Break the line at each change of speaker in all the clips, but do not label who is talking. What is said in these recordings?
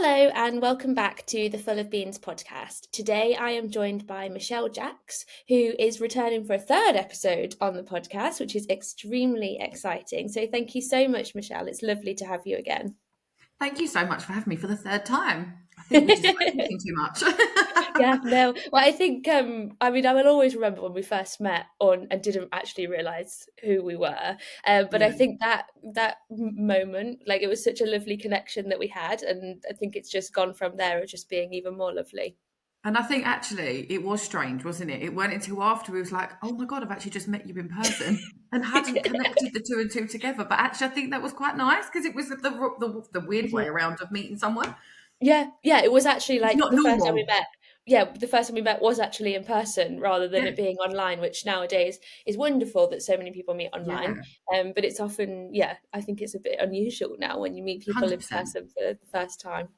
Hello and welcome back to the Full of Beans podcast. Today I am joined by Michelle Jacques, who is returning for a third episode on the podcast, which is extremely exciting. So thank you so much, Michelle. It's lovely to have you again.
Thank you so much for having me for the third time. I think we just like talking too much.
Yeah, no. Well, I think I will always remember when we first met on and didn't actually realise who we were. But I
Yeah.
think that moment, like it was such a lovely connection that we had, and I think it's just gone from there of just being even more lovely.
And I think actually it was strange, wasn't it? It weren't until after we was like, oh my God, I've actually just met you in person and hadn't connected the two and two together. But actually, I think that was quite nice because it was the weird way around of meeting someone.
Yeah, it was actually
It's
like
not
the first time we
normal.
met. The first time we met was actually in person rather than
Yeah.
it being online, which nowadays is wonderful that so many people meet online.
Yeah.
But it's often, I think it's a bit unusual now when you meet people in
100%.
person for the first time.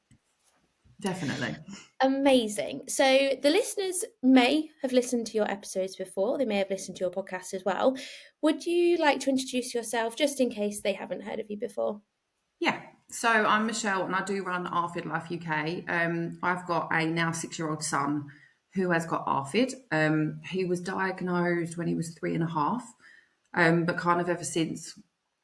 Definitely.
Amazing. So the listeners may have listened to your episodes before. They may have listened to your podcast as well. Would you like to introduce yourself just in case they haven't heard of you before?
Yeah. So I'm Michelle and I do run ARFID Life UK. I've got a now 6-year-old son who has got ARFID. He was diagnosed when he was 3.5, but kind of ever since,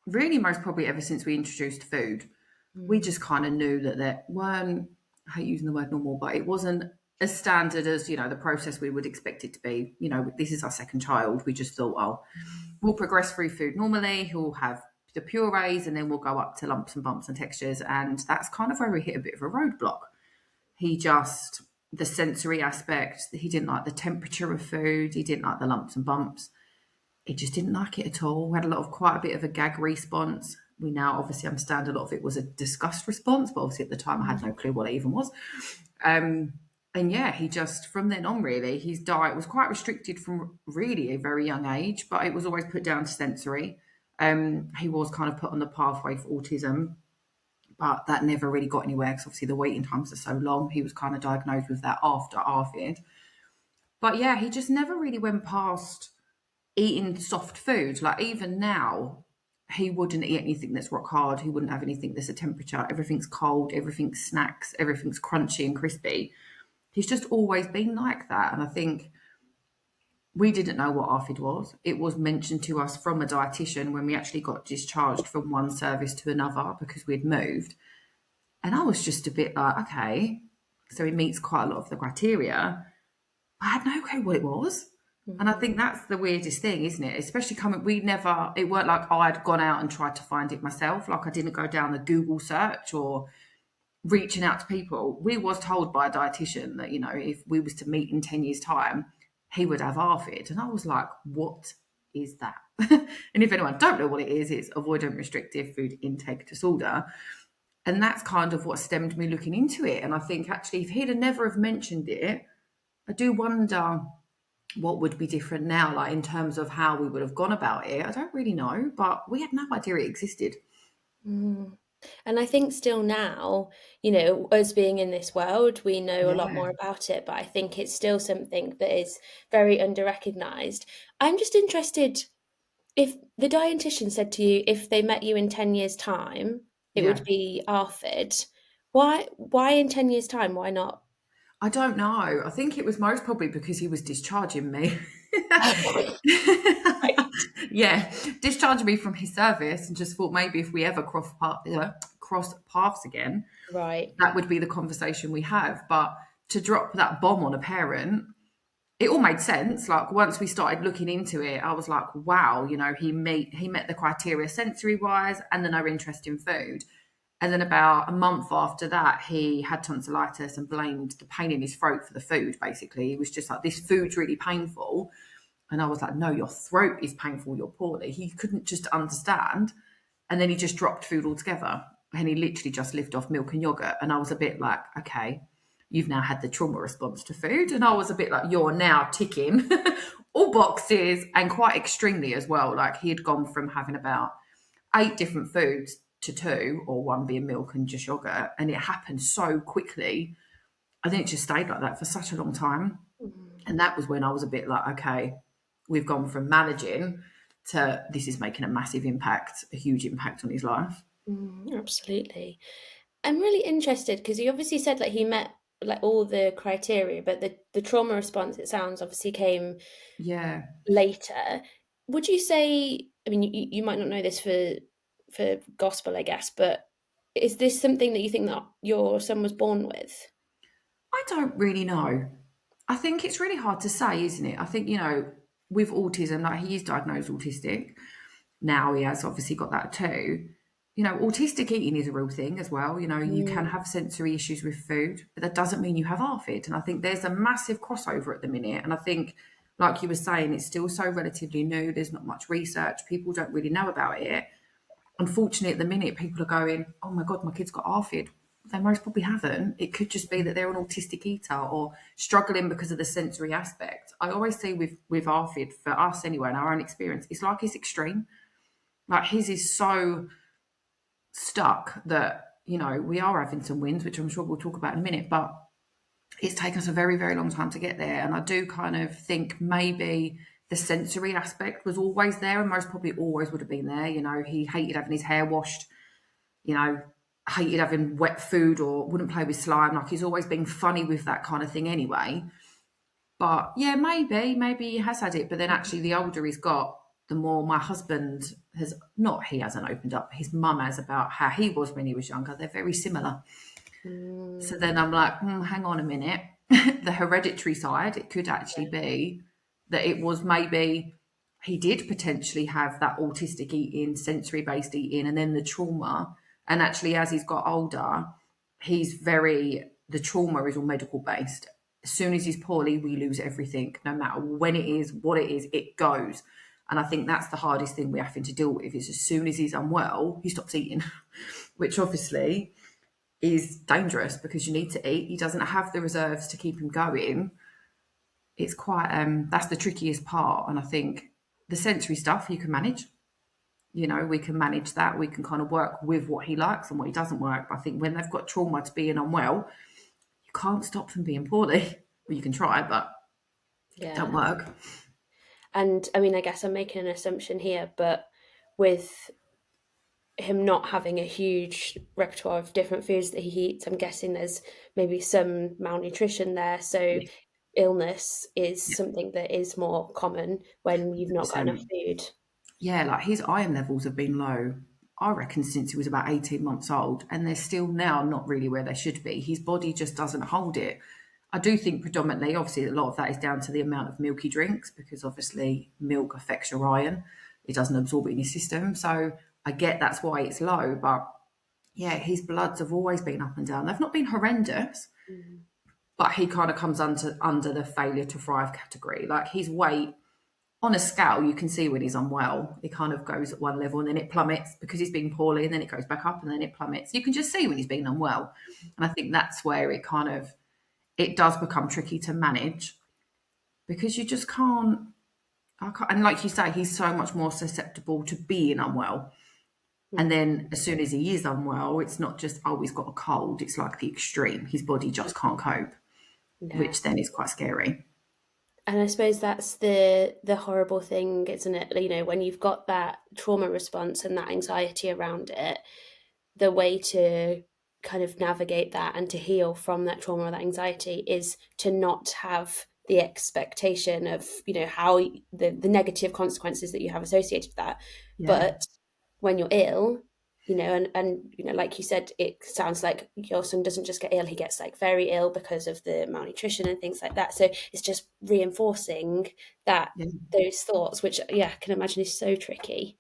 really most probably ever since we introduced food, we
Mm.
just kind of knew that there weren't, I hate using the word normal, but it wasn't as standard as, the process we would expect it to be. This is our second child. We just thought, oh, we'll progress through food normally. He'll have the purees and then we'll go up to lumps and bumps and textures. And that's kind of where we hit a bit of a roadblock. The sensory aspect, he didn't like the temperature of food. He didn't like the lumps and bumps. He just didn't like it at all. We had quite a bit of a gag response. We now obviously understand a lot of it was a disgust response, but obviously at the time I had no clue what it even was. And yeah, he just, from then on, really, his diet was quite restricted from really a very young age, but it was always put down to sensory. He was kind of put on the pathway for autism, but that never really got anywhere because obviously the waiting times are so long. He was kind of diagnosed with that after ARFID. But yeah, he just never really went past eating soft food. Like even now, he wouldn't eat anything that's rock hard. He wouldn't have anything that's a temperature. Everything's cold, everything's snacks, everything's crunchy and crispy. He's just always been like that. And I think we didn't know what ARFID was. It was mentioned to us from a dietitian when we actually got discharged from one service to another because we'd moved. And I was just a bit like, okay, so he meets quite a lot of the criteria. I had no clue what it was. And I think
Mhm.
that's the weirdest thing, isn't it? Especially it weren't like I'd gone out and tried to find it myself. Like I didn't go down the Google search or reaching out to people. We was told by a dietitian that, if we was to meet in 10 years' time, he would have ARFID. And I was like, what is that? And if anyone don't know what it is, it's avoidant restrictive food intake disorder. And that's kind of what stemmed me looking into it. And I think actually if he'd have never have mentioned it, I do wonder what would be different now, like in terms of how we would have gone about it. I don't really know, but we had no idea it existed.
Mm. And I think still now, us being in this world, we know a lot
Yeah.
more about it, but I think it's still something that is very under-recognized. I'm just interested, if the dietitian said to you if they met you in 10 years' time, it would
Yeah.
be ARFID. Why in 10 years' time? Why not?
I don't know. I think it was most probably because he was discharging me.
Oh, right.
Yeah, discharging me from his service and just thought maybe if we ever cross paths again,
Right.
that would be the conversation we have. But to drop that bomb on a parent, it all made sense. Like once we started looking into it, I was like, wow, he met the criteria sensory wise and then no interest in food. And then about a month after that, he had tonsillitis and blamed the pain in his throat for the food, basically. He was just like, this food's really painful. And I was like, no, your throat is painful, you're poorly. He couldn't just understand. And then he just dropped food altogether. And he literally just lived off milk and yogurt. And I was a bit like, okay, you've now had the trauma response to food. And I was a bit like, you're now ticking all boxes and quite extremely as well. Like he had gone from having about 8 different foods to 2, or 1 being milk and just yogurt. And it happened so quickly. I think it just stayed like that for such a long time.
Mm.
And that was when I was a bit like, okay, we've gone from managing to this is making a massive impact, a huge impact on his life.
Absolutely. I'm really interested because you obviously said like he met like all the criteria, but the trauma response, it sounds, obviously came
Yeah.
later. Would you say, I mean, you might not know this for gospel, I guess, but is this something that you think that your son was born with?
I don't really know. I think it's really hard to say, isn't it? I think, with autism, like he is diagnosed autistic. Now he has obviously got that too. Autistic eating is a real thing as well. You can
Mm,
have sensory issues with food, but that doesn't mean you have ARFID. And I think there's a massive crossover at the minute. And I think, like you were saying, it's still so relatively new. There's not much research. People don't really know about it. Unfortunately, at the minute, people are going, "Oh my God, my kid's got ARFID." They most probably haven't. It could just be that they're an autistic eater or struggling because of the sensory aspect. I always say with ARFID, for us anyway, in our own experience, it's like it's extreme. Like his is so stuck that, we are having some wins, which I'm sure we'll talk about in a minute, but it's taken us a very, very long time to get there. And I do kind of think maybe the sensory aspect was always there and most probably always would have been there. He hated having his hair washed, you know, hated having wet food or wouldn't play with slime. Like he's always been funny with that kind of thing anyway. But yeah, maybe he has had it. But then actually, the older he's got, the more my husband has not, he hasn't opened up, his mum has about how he was when he was younger. They're very similar. So
mm,
then I'm like, hang on a minute. The hereditary side, it could actually
yeah.
be that it was maybe he did potentially have that autistic eating, sensory based eating, and then the trauma. And actually, as he's got older, the trauma is all medical based. As soon as he's poorly, we lose everything, no matter when it is, what it is, it goes. And I think that's the hardest thing we're having to deal with is as soon as he's unwell, he stops eating, which obviously is dangerous because you need to eat. He doesn't have the reserves to keep him going. It's quite that's the trickiest part. And I think the sensory stuff you can manage. We can manage that. We can kind of work with what he likes and what he doesn't work. But I think when they've got trauma to being unwell, you can't stop them being poorly. Well, you can try, but it don't
Yeah.
work.
And I mean, I guess I'm making an assumption here, but with him not having a huge repertoire of different foods that he eats, I'm guessing there's maybe some malnutrition there. So
Yeah,
illness is
yeah,
something that is more common when you've not got enough
100%.
food.
Yeah, like his iron levels have been low, I reckon, since he was about 18 months old, and they're still now not really where they should be. His body just doesn't hold it. I do think predominantly, obviously, a lot of that is down to the amount of milk he drinks because obviously milk affects your iron. It doesn't absorb it in your system. So I get that's why it's low. But yeah, his bloods have always been up and down. They've not been horrendous,
Mm.
but he kind of comes under the failure to thrive category. Like his weight on a scale, you can see when he's unwell, it kind of goes at one level and then it plummets because he's been poorly, and then it goes back up and then it plummets. You can just see when he's been unwell. And I think that's where it does become tricky to manage because you just can't, I can't, and like you say, he's so much more susceptible to being unwell. And
Mm.
then as soon as he is unwell, it's not just, oh, he's got a cold. It's like the extreme. His body just can't cope,
Yeah.
which then is quite scary.
And I suppose that's the horrible thing, isn't it? You know, when you've got that trauma response and that anxiety around it, the way to kind of navigate that and to heal from that trauma or that anxiety is to not have the expectation of, you know, how the negative consequences that you have associated with that.
Yeah.
But when you're ill, you know, and you know, like you said, it sounds like your son doesn't just get ill, he gets like very ill because of the malnutrition and things like that. So it's just reinforcing that
Yeah.
those thoughts, which yeah, I can imagine is so tricky.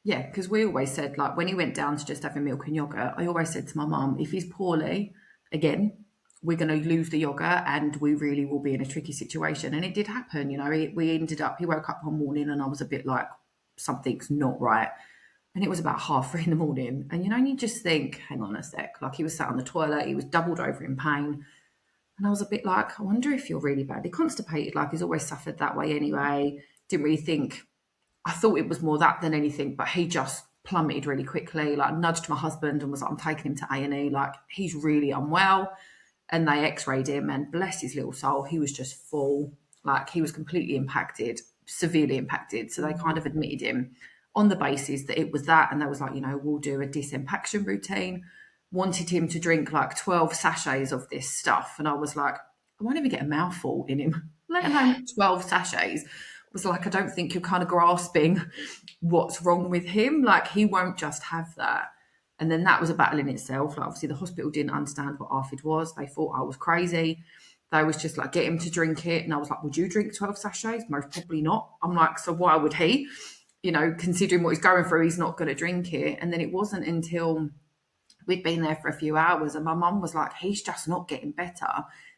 Yeah, because we always said, like, when he went down to just having milk and yogurt, I always said to my mum, if he's poorly, again, we're going to lose the yogurt and we really will be in a tricky situation. And it did happen, he woke up one morning and I was a bit like, something's not right. And it was about 3:30 in the morning. And you just think, hang on a sec, like he was sat on the toilet, he was doubled over in pain. And I was a bit like, I wonder if you're really badly constipated. Like he's always suffered that way anyway. Didn't really think I thought it was more that than anything, but he just plummeted really quickly. Like nudged my husband and was like, "I'm taking him to A&E. Like he's really unwell." And they X-rayed him, and bless his little soul, he was just full. Like he was completely impacted, severely impacted. So they kind of admitted him on the basis that it was that, and they was like, we'll do a disimpaction routine, wanted him to drink like 12 sachets of this stuff. And I was like, I won't even get a mouthful in him, let alone 12 sachets. Was like, I don't think you're kind of grasping what's wrong with him. Like, he won't just have that. And then that was a battle in itself. Like, obviously, the hospital didn't understand what ARFID was. They thought I was crazy. They was just like, get him to drink it. And I was like, would you drink 12 sachets? Most probably not. I'm like, so why would he? You know, considering what he's going through, he's not going to drink it. And then it wasn't until we'd been there for a few hours and my mum was like, he's just not getting better.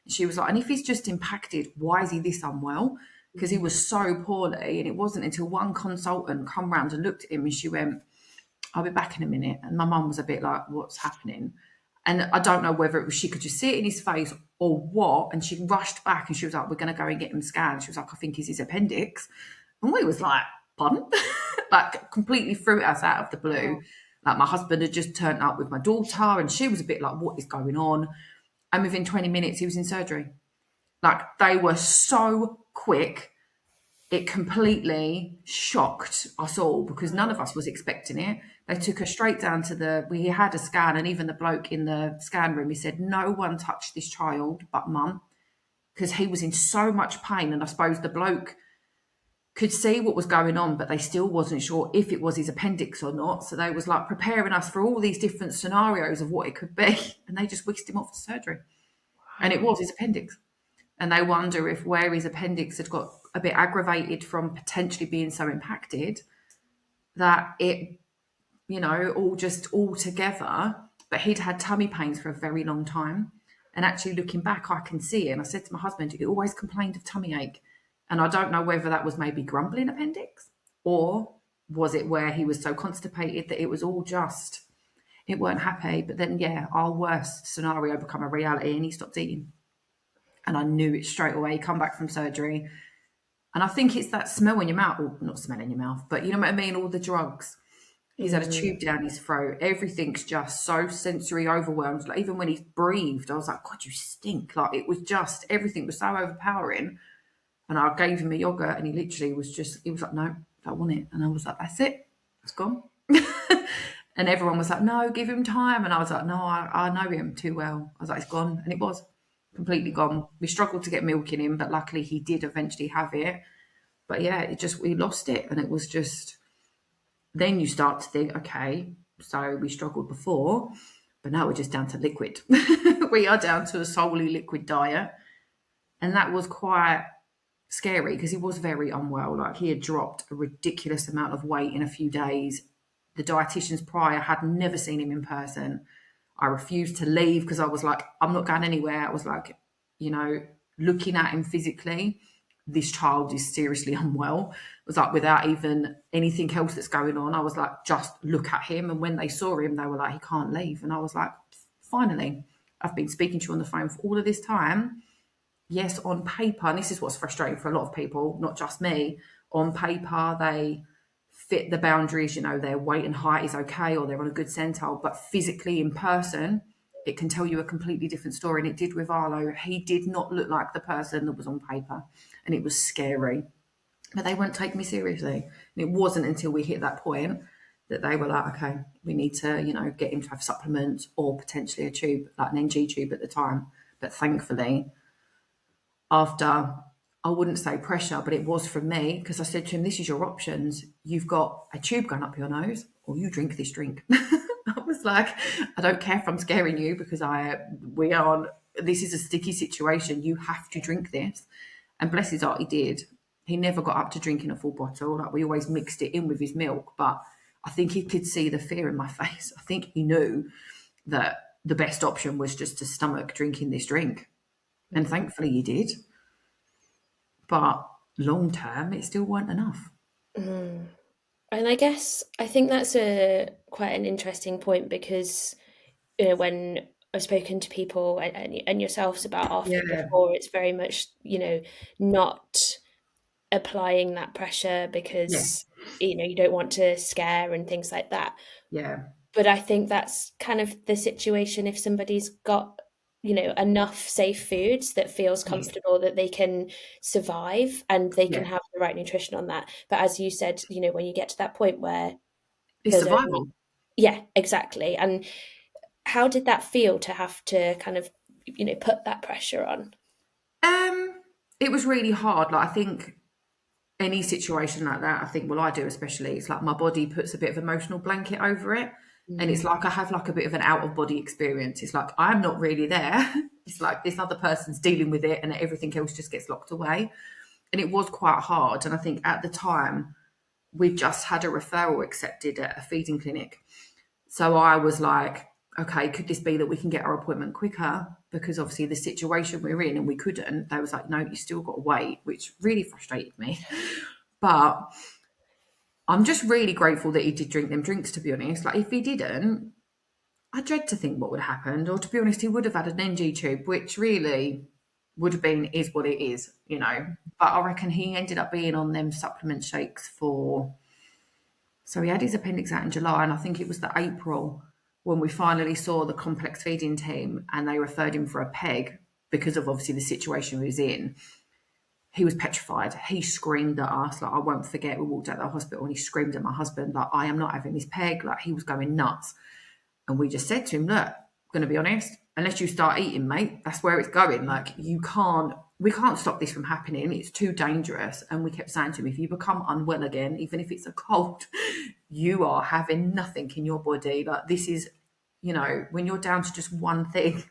And she was like, and if he's just impacted, why is he this unwell? Because he was so poorly. And it wasn't until one consultant come round and looked at him and she went, I'll be back in a minute. And my mum was a bit like, what's happening? And I don't know whether it was she could just see it in his face or what. And she rushed back and she was like, we're going to go and get him scanned. She was like, I think it's his appendix. And we was like, pardon? Like, completely threw us out of the blue. Like, my husband had just turned up with my daughter and she was a bit like, what is going on? And within 20 minutes, he was in surgery. Like, they were so quick. It completely shocked us all because none of us was expecting it. They took us straight down to we had a scan, and even the bloke in the scan room, he said, no one touched this child but mum, because he was in so much pain. And I suppose the bloke could see what was going on, but they still wasn't sure if it was his appendix or not. So they was like preparing us for all these different scenarios of what it could be. And they just whisked him off to surgery. And it was his appendix. And they wonder if where his appendix had got a bit aggravated from potentially being so impacted that it, you know, all together. But he'd had tummy pains for a very long time. And actually looking back, I can see it. And I said to my husband, he always complained of tummy ache. And I don't know whether that was maybe grumbling appendix or was it where he was so constipated that it was all just, it weren't happy. But then, yeah, our worst scenario become a reality and he stopped eating. And I knew it straight away, come back from surgery. And I think it's that smell in your mouth, or not smell in your mouth, but you know what I mean? All the drugs. He's had a tube down his throat. Everything's just so sensory overwhelmed. Like, even when he breathed, I was like, God, you stink. Like, it was just, everything was so overpowering. And I gave him a yogurt and he literally was just, he was like, no, don't want it. And I was like, that's it. It's gone. And everyone was like, no, give him time. And I was like, no, I know him too well. I was like, it's gone. And it was completely gone. We struggled to get milk in him, but luckily he did eventually have it. But yeah, we lost it. And it was just, then you start to think, okay, so we struggled before, but now we're just down to liquid. We are down to a solely liquid diet. And that was quite scary because he was very unwell. Like, he had dropped a ridiculous amount of weight in a few days. The dietitians prior had never seen him in person. I refused to leave because I was like, I'm not going anywhere. I was like, you know, looking at him physically, this child is seriously unwell. It was like, without even anything else that's going on, I was like, just look at him. And when they saw him, they were like, he can't leave. And I was like, finally, I've been speaking to you on the phone for all of this time. Yes, on paper, and this is what's frustrating for a lot of people, not just me, on paper, they fit the boundaries, you know, their weight and height is okay or they're on a good centile, but physically in person, it can tell you a completely different story. And it did with Arlo. He did not look like the person that was on paper, and it was scary. But they won't take me seriously. And it wasn't until we hit that point that they were like, okay, we need to, you know, get him to have supplements or potentially a tube, like an NG tube at the time. But thankfully, after, I wouldn't say pressure, but it was from me, because I said to him, this is your options. You've got a tube going up your nose or you drink this drink. I was like, I don't care if I'm scaring you because this is a sticky situation. You have to drink this. And bless his heart, he did. He never got up to drinking a full bottle. Like, we always mixed it in with his milk, but I think he could see the fear in my face. I think he knew that the best option was just to stomach drinking this drink. And thankfully he did. But long term, it still weren't enough.
And I think that's quite an interesting point because, you know, when I've spoken to people and yourselves about ARFID
Yeah,
before, it's very much, you know, not applying that pressure
yeah,
because, you know, you don't want to scare and things like that.
yeah,
But I think that's kind of the situation if somebody's got, you know, enough safe foods that feels
yes,
comfortable that they can survive and they can
yeah.
have the right nutrition on that. But as you said, you know, when you get to that point where
It's
there's only,
survival.
yeah, exactly. And how did that feel to have to kind of, put that pressure on?
It was really hard. Like, I think any situation like that, I think, well, I do especially, it's like my body puts a bit of emotional blanket over it. And it's
Mm.
like I have like a bit of an out of body experience. It's like I'm not really there. It's like this other person's dealing with it and everything else just gets locked away. And it was quite hard. And I think at the time, we just had a referral accepted at a feeding clinic. So I was like, okay, could this be that we can get our appointment quicker? Because obviously the situation we're in and we couldn't, they was like, no, you still got to wait, which really frustrated me. But I'm just really grateful that he did drink them drinks, to be honest. Like, if he didn't, I dread to think what would have happened. Or to be honest, he would have had an NG tube, which really would have been is what it is, you know. But I reckon he ended up being on them supplement shakes for. So he had his appendix out in July, and I think it was the April when we finally saw the complex feeding team and they referred him for a peg because of obviously the situation he was in. He was petrified. He screamed at us. Like, I won't forget, we walked out of the hospital and he screamed at my husband, like, I am not having this peg. Like, he was going nuts. And we just said to him, look, I'm going to be honest, unless you start eating, mate, that's where it's going. Like, we can't stop this from happening. It's too dangerous. And we kept saying to him, if you become unwell again, even if it's a cold, you are having nothing in your body. Like, this is, you know, when you're down to just one thing,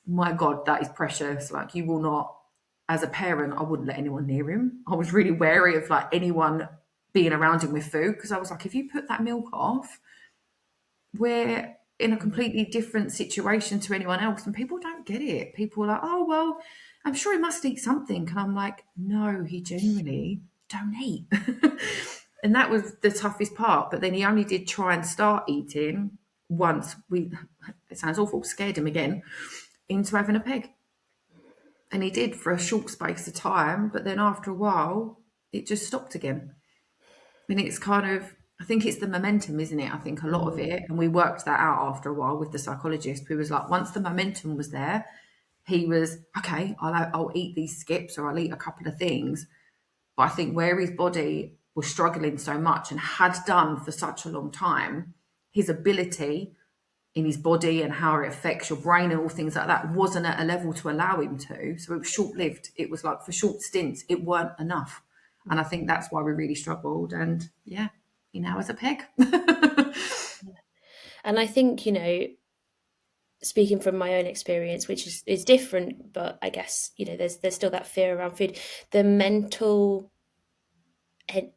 my God, that is precious. Like, you will not, as a parent, I wouldn't let anyone near him. I was really wary of like anyone being around him with food because I was like, if you put that milk off, we're in a completely different situation to anyone else. And people don't get it. People are like, oh, well, I'm sure he must eat something. And I'm like, no, he genuinely don't eat. And that was the toughest part. But then he only did try and start eating once it sounds awful, scared him again into having a peg. And he did for a short space of time. But then after a while, it just stopped again. And it's kind of, I think it's the momentum, isn't it? I think a lot of it, and we worked that out after a while with the psychologist, who was like, once the momentum was there, he was, okay, I'll eat these skips or I'll eat a couple of things. But I think where his body was struggling so much and had done for such a long time, his ability in his body and how it affects your brain and all things like that wasn't at a level to allow him to. So it was short lived. It was like for short stints, it weren't enough. And I think that's why we really struggled. And yeah, he now has a peg.
And I think, speaking from my own experience, which is different, but I guess, there's still that fear around food, the mental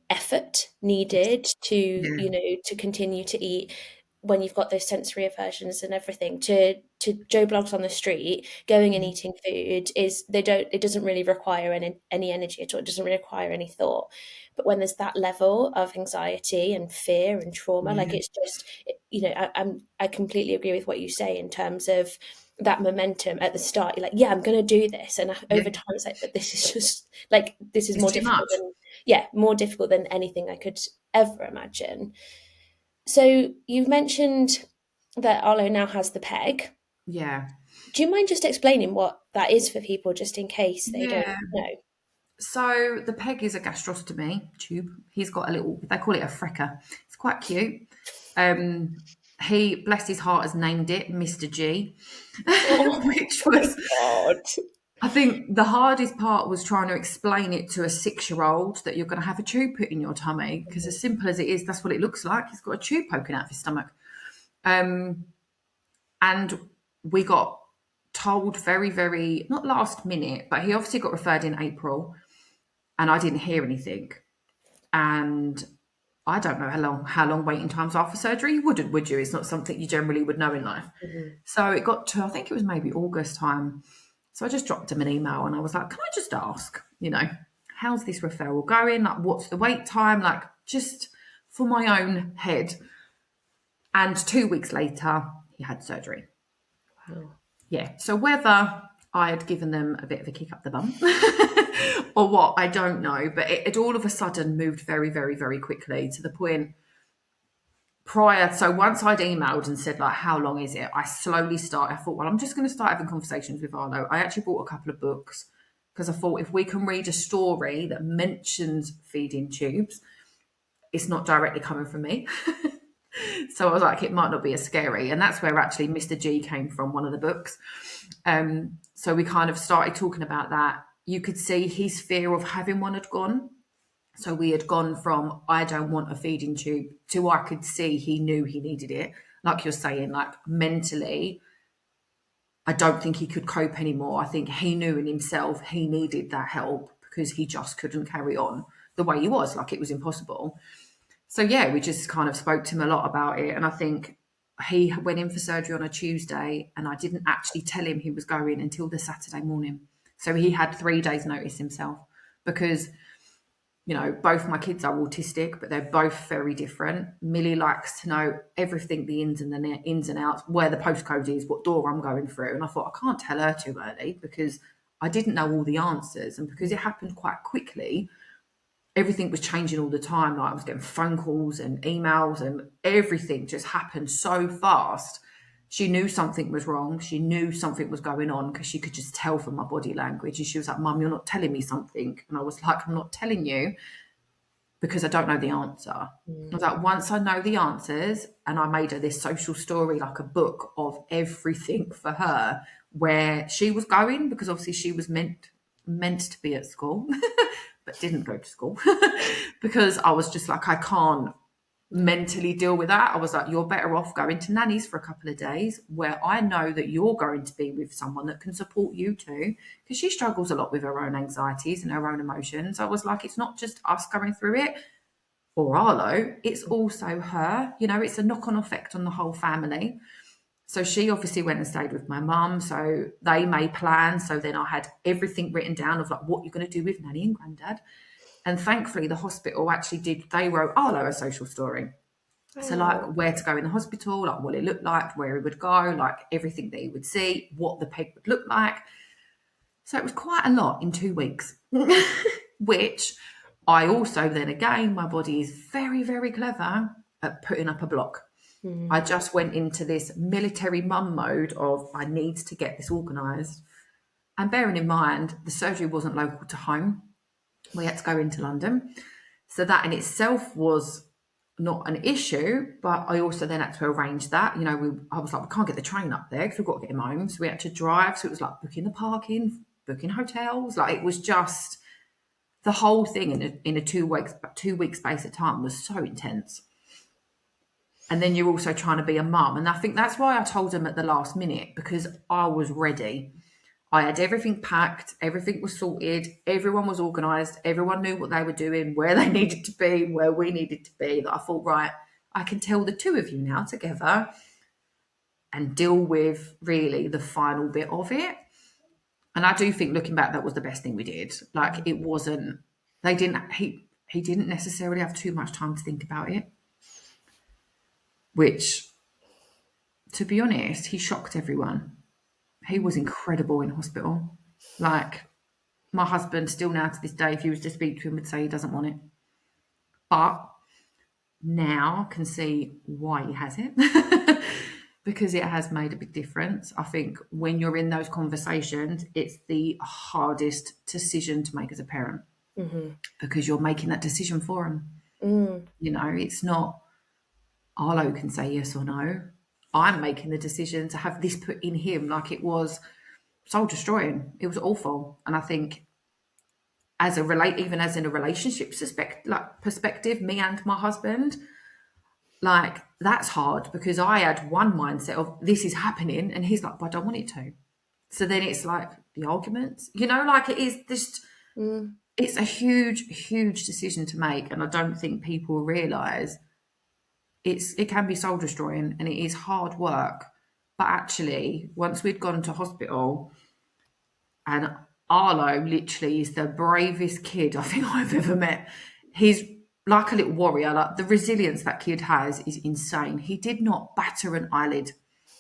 effort needed to,
Yeah.
to continue to eat when you've got those sensory aversions and everything, to Joe Blogs on the street, going and eating food it doesn't really require any energy at all. It doesn't really require any thought. But when there's that level of anxiety and fear and trauma, like
Yeah.
it's just, I completely agree with what you say in terms of that momentum at the start. You're like, yeah, I'm going to do this. And
Yeah.
over time, it's like, but this is just like, this is
It's
more
too
difficult
much.
than, yeah, more difficult than anything I could ever imagine. So you've mentioned that Arlo now has the peg.
Yeah.
Do you mind just explaining what that is for people, just in case they don't
Yeah.
know?
So the peg is a gastrostomy tube. He's got a little, they call it a frecker. It's quite cute. He, bless his heart, has named it Mr. G,
Oh
which
my
was,
God.
I think the hardest part was trying to explain it to a 6-year-old that you're going to have a tube put in your tummy, because as simple as it is, that's what it looks like. He's got a tube poking out of his stomach. And we got told very, very, not last minute, but he obviously got referred in April and I didn't hear anything. And I don't know how long waiting times are for surgery. You wouldn't, would you? It's not something you generally would know in life.
Mhm.
So it got to, I think it was maybe August time. So I just dropped him an email and I was like, can I just ask, how's this referral going? Like, what's the wait time? Like, just for my own head. And 2 weeks later, he had surgery.
Wow.
Yeah. So whether I had given them a bit of a kick up the bum or what, I don't know. But it all of a sudden moved very, very, very quickly to the point prior. So once I'd emailed and said, like, how long is it? I slowly started. I thought, well, I'm just going to start having conversations with Arlo. I actually bought a couple of books because I thought if we can read a story that mentions feeding tubes, it's not directly coming from me. So I was like, it might not be as scary. And that's where actually Mr. G came from, one of the books. So we kind of started talking about that. You could see his fear of having one had gone. So we had gone from, I don't want a feeding tube, to I could see he knew he needed it. Like you're saying, like mentally, I don't think he could cope anymore. I think he knew in himself he needed that help because he just couldn't carry on the way he was. Like it was impossible. So yeah, we just kind of spoke to him a lot about it. And I think he went in for surgery on a Tuesday and I didn't actually tell him he was going until the Saturday morning. So he had 3 days notice himself because, you know, both my kids are autistic, but they're both very different. Millie likes to know everything, the ins and outs, where the postcode is, what door I'm going through. And I thought, I can't tell her too early because I didn't know all the answers. And because it happened quite quickly, everything was changing all the time. Like I was getting phone calls and emails and everything just happened so fast. She knew something was wrong. She knew something was going on because she could just tell from my body language. And she was like, Mum, you're not telling me something. And I was like, I'm not telling you because I don't know the answer. I was like, once I know the answers, and I made her this social story, like a book of everything for her, where she was going, because obviously she was meant to be at school, but didn't go to school because I was just like, I can't mentally deal with that. I was like, you're better off going to nanny's for a couple of days where I know that you're going to be with someone that can support you too, because she struggles a lot with her own anxieties and her own emotions. I was like, it's not just us going through it or Arlo, it's also her. You know, it's a knock-on effect on the whole family. So she obviously went and stayed with my mum. So they made plans. So then I had everything written down of like what you're going to do with nanny and granddad. And thankfully, the hospital actually they wrote Arlo a social story. So like where to go in the hospital, like what it looked like, where he would go, like everything that he would see, what the peg would look like. So it was quite a lot in 2 weeks, which I also then again, my body is very, very clever at putting up a block. I just went into this military mum mode of I need to get this organised. And bearing in mind, the surgery wasn't local to home. We had to go into London. So that in itself was not an issue, but I also then had to arrange that. You know, I was like, we can't get the train up there because we've got to get him home. So we had to drive. So it was like booking the parking, booking hotels. Like it was just the whole thing in a 2 week space of time was so intense. And then you're also trying to be a mum. And I think that's why I told him at the last minute, because I was ready. I had everything packed, everything was sorted, everyone was organised, everyone knew what they were doing, where they needed to be, where we needed to be. That I thought, right, I can tell the two of you now together and deal with really the final bit of it. And I do think looking back, that was the best thing we did. Like it wasn't, he didn't necessarily have too much time to think about it, which, to be honest, he shocked everyone. He was incredible in hospital. Like my husband still now to this day, if he was to speak to him, would say he doesn't want it. But now can see why he has it because it has made a big difference. I think when you're in those conversations, it's the hardest decision to make as a parent because you're making that decision for him. You know, it's not Arlo can say yes or no. I'm making the decision to have this put in him. Like it was soul destroying. It was awful. And I think even as in a relationship perspective, me and my husband, like that's hard because I had one mindset of this is happening and he's like, but I don't want it to. So then it's like the arguments, you know, like it is just, it's a huge, huge decision to make. And I don't think people realise it can be soul destroying and it is hard work. But actually, once we'd gone to hospital, and Arlo literally is the bravest kid I think I've ever met. He's like a little warrior. Like the resilience that kid has is insane. He did not batter an eyelid.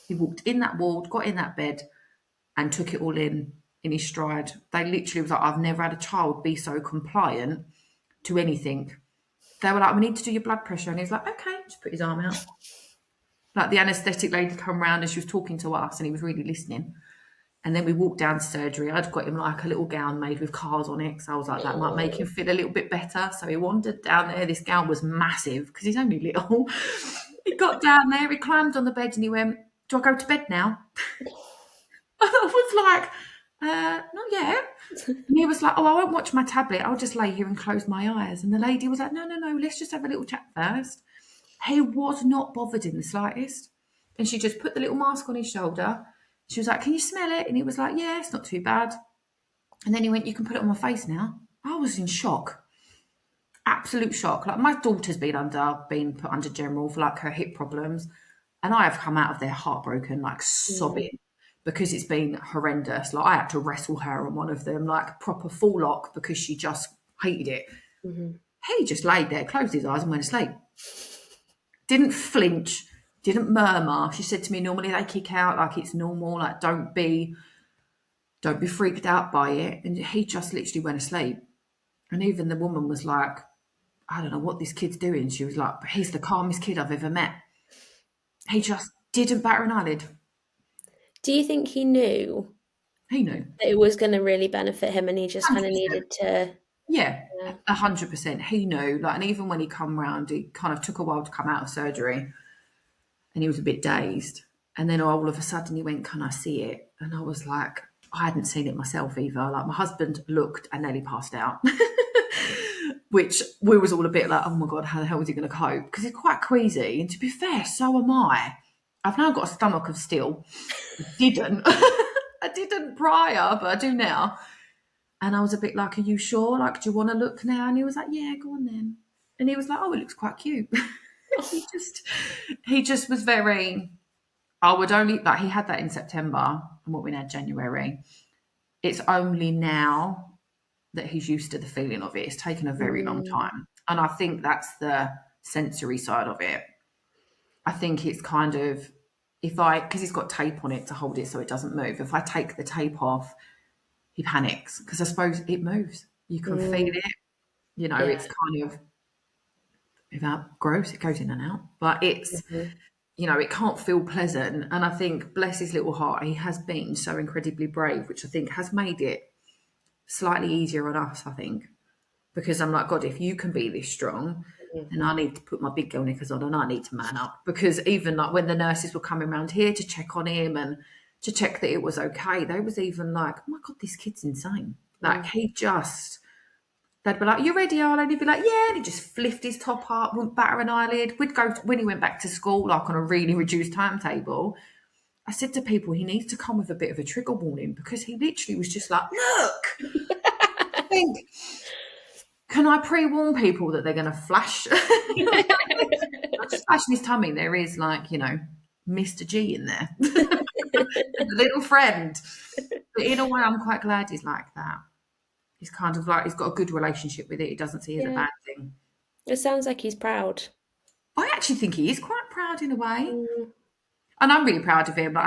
He walked in that ward, got in that bed, and took it all in his stride. They literally was like, I've never had a child be so compliant to anything. They were like, we need to do your blood pressure. And he's like, okay, just put his arm out. Like the anaesthetic lady come round and she was talking to us and he was really listening. And then we walked down to surgery. I'd got him like a little gown made with cars on it. So I was like, that might make him feel a little bit better. So he wandered down there. This gown was massive because he's only little. He got down there, he climbed on the bed and he went, "Do I go to bed now?" And I was like, not yet. And he was like, "Oh, I won't watch my tablet. I'll just lay here and close my eyes." And the lady was like, "No, no, no, let's just have a little chat first." He was not bothered in the slightest. And she just put the little mask on his shoulder. She was like, "Can you smell it?" And he was like, "Yeah, it's not too bad." And then he went, "You can put it on my face now." I was in shock. Absolute shock. Like, my daughter's been put under general for like her hip problems. And I have come out of there heartbroken, like
Mm,
sobbing, because it's been horrendous. Like, I had to wrestle her on one of them, like proper full lock, because she just hated it.
mhm.
He just laid there, closed his eyes and went to sleep. Didn't flinch, didn't murmur. She said to me, normally they kick out, like it's normal, like don't be freaked out by it. And he just literally went to sleep. And even the woman was like, "I don't know what this kid's doing." She was like, "But he's the calmest kid I've ever met." He just didn't batter an eyelid.
Do you think he knew
He knew.
that it was going to really benefit him and he just kind of
100%.
needed to?
Yeah,
Yeah.
100%. He knew. Like, and even when he come round, it kind of took a while to come out of surgery, and he was a bit dazed. And then all of a sudden, he went, "Can I see it?" And I was like, I hadn't seen it myself either. Like, my husband looked and nearly passed out, which we was all a bit like, "Oh my god, how the hell is he going to cope?" Because he's quite queasy. And to be fair, so am I. I've now got a stomach of steel. I didn't. I didn't prior, but I do now. And I was a bit like, "Are you sure? Like, do you want to look now?" And he was like, "Yeah, go on then." And he was like, "Oh, it looks quite cute." he just he just was very, I would only, like, he had that in September, and what we now January. It's only now that he's used to the feeling of it. It's taken a very long
Mm,
time. And I think that's the sensory side of it. I think it's kind of, because he's got tape on it to hold it so it doesn't move. If I take the tape off, he panics, because I suppose it moves. You can feel
mm,
it. You know,
yeah.
it's kind of, without gross, it goes in and out. But it's,
Mhm.
it can't feel pleasant. And I think, bless his little heart, he has been so incredibly brave, which I think has made it slightly easier on us, I think. Because I'm like, God, if you can be this strong,
Mhm.
then I need to put my big girl knickers on and I need to man up. Because even like when the nurses were coming around here to check on him and to check that it was okay, they was even like, "Oh my God, this kid's insane." Like,
Mm.
they'd be like, "You ready, Arlo?" And he'd be like, "Yeah." And he'd just flipped his top up, wouldn't batter an eyelid. We'd go, when he went back to school, like on a really reduced timetable, I said to people, he needs to come with a bit of a trigger warning, because he literally was just like, "Look." I think, can I pre-warn people that they're going to flash? Not just flashing his tummy. There is, like, Mr. G in there, the little friend. But in a way, I'm quite glad he's like that. He's kind of like, he's got a good relationship with it. He doesn't see it as a
Yeah.
bad thing.
It sounds like he's proud.
I actually think he is quite proud in a way.
Mm,
And I'm really proud of him. But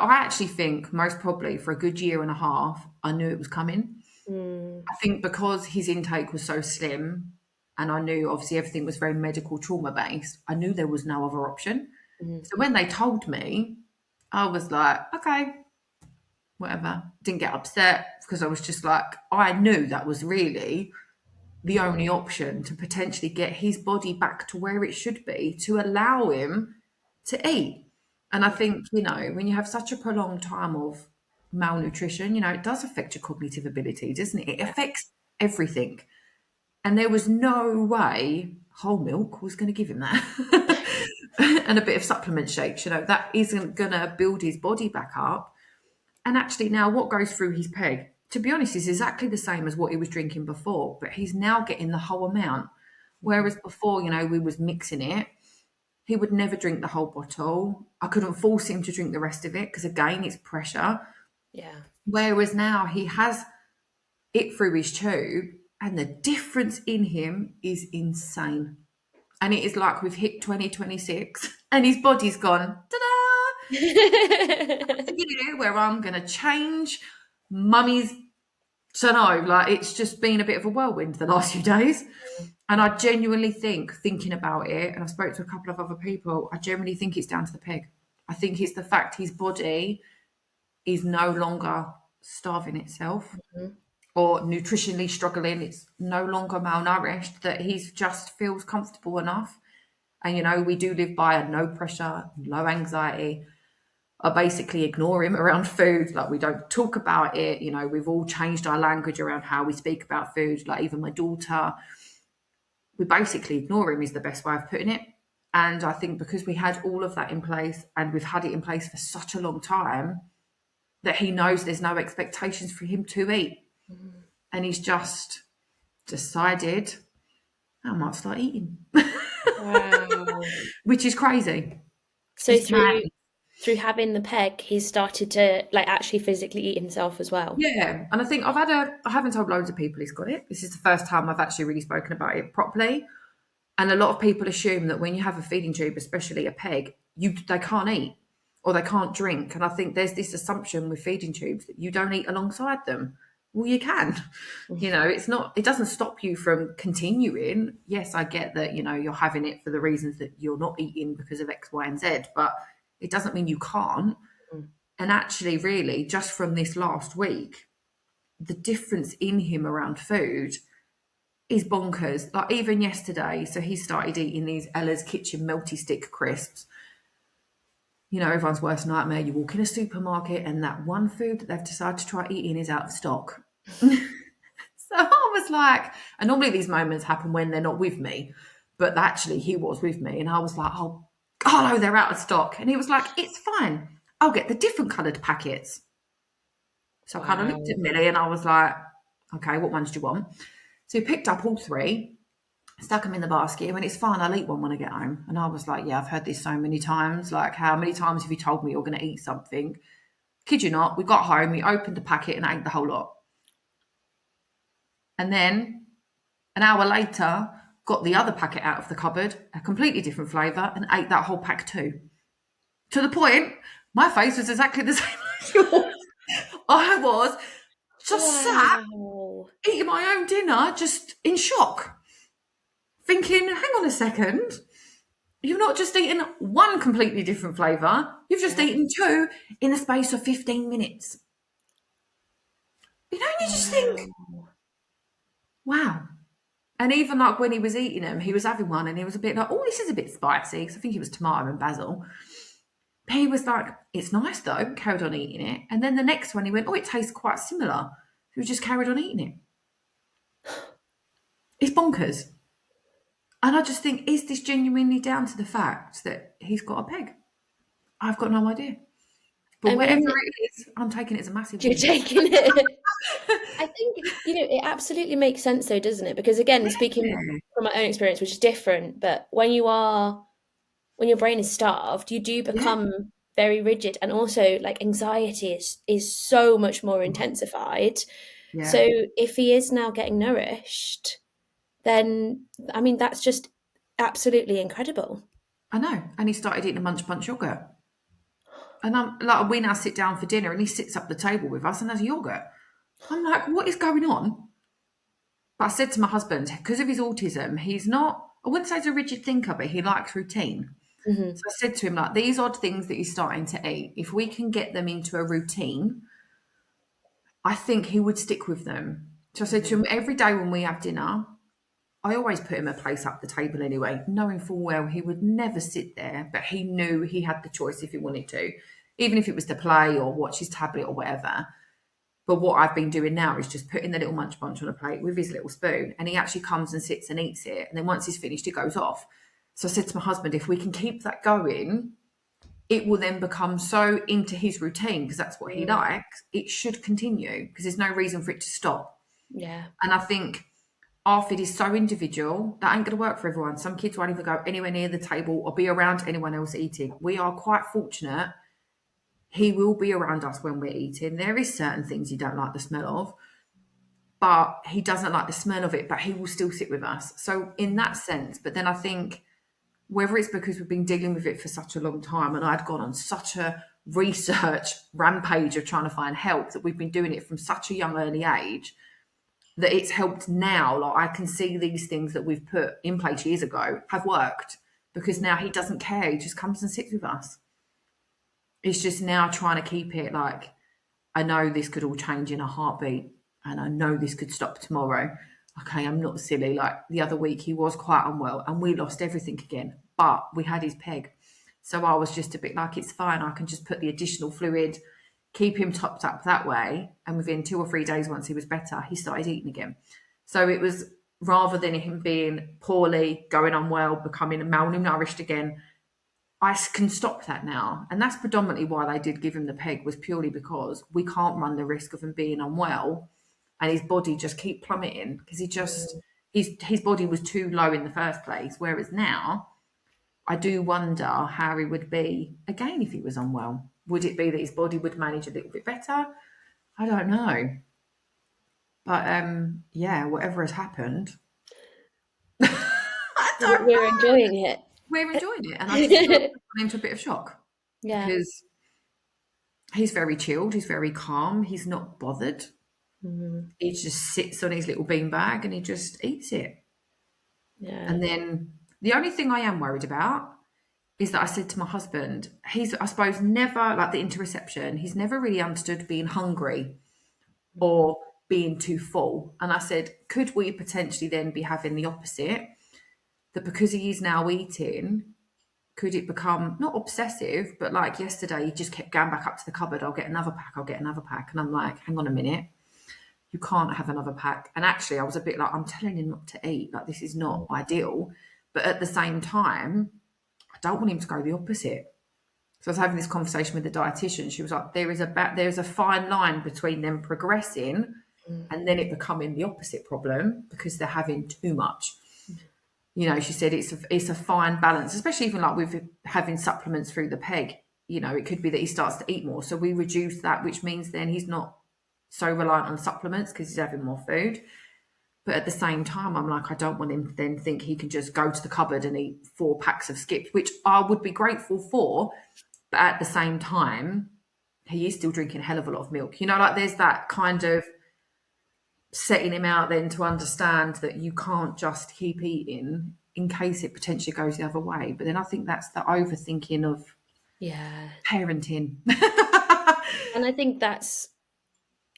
I actually think most probably for a good year and a half, I knew it was coming.
mm,
I think because his intake was so slim, and I knew obviously everything was very medical trauma based, I knew there was no other option.
mm,
So when they told me, I was like, okay, whatever. Didn't get upset, because I was just like, I knew that was really the only option to potentially get his body back to where it should be, to allow him to eat. And I think, when you have such a prolonged time of malnutrition, it does affect your cognitive ability, doesn't it? It
yeah.
affects everything. And there was no way whole milk was going to give him that. And a bit of supplement shakes, that isn't going to build his body back up. And actually, now what goes through his peg, to be honest, is exactly the same as what he was drinking before, but he's now getting the whole amount.
Mhm.
Whereas before, we was mixing it. He would never drink the whole bottle. I couldn't force him to drink the rest of it, because again, it's pressure.
Yeah.
Whereas now he has it through his tube, and the difference in him is insane. And it is like we've hit 2026 and his body's gone, ta-da! That's the year where I'm going to change mummy's. So no, like, it's just been a bit of a whirlwind the last few days. And I genuinely think, thinking about it, and I spoke to a couple of other people, I genuinely think it's down to the peg. I think it's the fact his body is no longer starving itself
Mhm.
or nutritionally struggling. It's no longer malnourished, that he just feels comfortable enough. And, you know, we do live by a no pressure, low anxiety. I basically ignore him around food. Like, we don't talk about it. You know, we've all changed our language around how we speak about food. Like, even my daughter, we basically ignore him is the best way of putting it. And I think because we had all of that in place and we've had it in place for such a long time, that he knows there's no expectations for him to eat. And he's just decided, I might start eating.
Wow.
Which is crazy.
So
It's mad.
through having the peg, he's started to like actually physically eat himself as well.
Yeah. And I think I haven't told loads of people he's got it. This is the first time I've actually really spoken about it properly. And a lot of people assume that when you have a feeding tube, especially a peg, they can't eat or they can't drink. And I think there's this assumption with feeding tubes that you don't eat alongside them. Well, you can. You know, it doesn't stop you from continuing. Yes, I get that, you know, you're having it for the reasons that you're not eating because of X, Y, and Z, but it doesn't mean you can't. And actually, really, just from this last week, the difference in him around food is bonkers. Like, even yesterday, so he started eating these Ella's Kitchen melty stick crisps. You know, everyone's worst nightmare. You walk in a supermarket and that one food that they've decided to try eating is out of stock. So I was like, and normally these moments happen when they're not with me, but actually he was with me. And I was like, oh, no, they're out of stock. And he was like, it's fine. I'll get the different coloured packets. So I kind of looked at Millie and I was like, okay, what ones do you want? So he picked up all three, stuck them in the basket, and went, it's fine, I'll eat one when I get home. And I was like, yeah, I've heard this so many times. Like, how many times have you told me you're going to eat something? Kid you not, we got home, we opened the packet and ate the whole lot. And then an hour later, got the other packet out of the cupboard, a completely different flavour, and ate that whole pack too. To the point, my face was exactly the same as yours. I was just sat eating my own dinner, just in shock, thinking, hang on a second, you've not just eaten one completely different flavour, you've just eaten two in the space of 15 minutes. You know, and you just think, wow. And even like when he was eating them, he was having one and he was a bit like, oh, this is a bit spicy, because I think it was tomato and basil. But he was like, it's nice though, carried on eating it. And then the next one he went, oh, it tastes quite similar. So he just carried on eating it. It's bonkers. And I just think, is this genuinely down to the fact that he's got a peg? I've got no idea. But whatever it is, I'm taking it as a massive
You're taking it. I think, you know, it absolutely makes sense though, doesn't it? Because again, speaking from my own experience, which is different, but when your brain is starved, you do become very rigid, and also like anxiety is so much more intensified.
Yeah.
So if he is now getting nourished, then I mean that's just absolutely incredible.
I know. And he started eating a Munch Bunch yogurt. And I'm like, we now sit down for dinner and he sits up the table with us and has yogurt. I'm like, what is going on? But I said to my husband, because of his autism, he's not, I wouldn't say he's a rigid thinker, but he likes routine. So I said to him, like, these odd things that he's starting to eat, if we can get them into a routine, I think he would stick with them. So I said to him, every day when we have dinner, I always put him a place up the table anyway, knowing full well he would never sit there, but he knew he had the choice if he wanted to, even if it was to play or watch his tablet or whatever. But what I've been doing now is just putting the little Munch Bunch on a plate with his little spoon, and he actually comes and sits and eats it. And then once he's finished, he goes off. So I said to my husband, if we can keep that going, it will then become so into his routine, because that's what he likes. It should continue because there's no reason for it to stop.
Yeah.
And I think ARFID is so individual, that ain't going to work for everyone. Some kids won't even go anywhere near the table or be around anyone else eating. We are quite fortunate. He will be around us when we're eating. There is certain things he don't like the smell of, but he doesn't like the smell of it, but he will still sit with us. So in that sense, but then I think whether it's because we've been dealing with it for such a long time and I'd gone on such a research rampage of trying to find help, that we've been doing it from such a young early age, that it's helped now. Like, I can see these things that we've put in place years ago have worked, because now he doesn't care. He just comes and sits with us. It's just now trying to keep it like, I know this could all change in a heartbeat and I know this could stop tomorrow. Okay, I'm not silly. Like the other week he was quite unwell and we lost everything again. but we had his peg. So I was just a bit like, it's fine, I can just put the additional fluid, keep him topped up that way. And within 2 or 3 days, once he was better, he started eating again. So it was, rather than him being poorly, going unwell, becoming malnourished again, I can stop that now. And that's predominantly why they did give him the peg, was purely because we can't run the risk of him being unwell and his body just keep plummeting, because his body was too low in the first place. Whereas now, I do wonder how he would be again if he was unwell. Would it be that his body would manage a little bit better? I don't know. But yeah, whatever has happened, I don't
We're
know.
enjoying it.
We're enjoying it. And I just feel like I've gone into a bit of shock
Yeah.
because he's very chilled, he's very calm, he's not bothered.
Mm,
He just sits on his little beanbag and he just eats it.
yeah.
And then the only thing I am worried about is that I said to my husband, he's, I suppose, never, like the interoception, he's never really understood being hungry or being too full. And I said, could we potentially then be having the opposite? That because he is now eating, could it become not obsessive, but like yesterday, he just kept going back up to the cupboard. I'll get another pack. I'll get another pack. And I'm like, hang on a minute. You can't have another pack. And actually, I was a bit like, I'm telling him not to eat. Like, this is not ideal. But at the same time, I don't want him to go the opposite. So I was having this conversation with the dietitian. She was like, there's a fine line between them progressing and then it becoming the opposite problem because they're having too much. You know, she said it's a fine balance, especially even like with having supplements through the peg. You know, it could be that he starts to eat more. So we reduce that, which means then he's not so reliant on supplements because he's having more food. But at the same time, I'm like, I don't want him to then think he can just go to the cupboard and eat 4 packs of skips, which I would be grateful for. But at the same time, he is still drinking a hell of a lot of milk. You know, like there's that kind of setting him out then to understand that you can't just keep eating in case it potentially goes the other way. But then I think that's the overthinking of
Yeah.
parenting.
And I think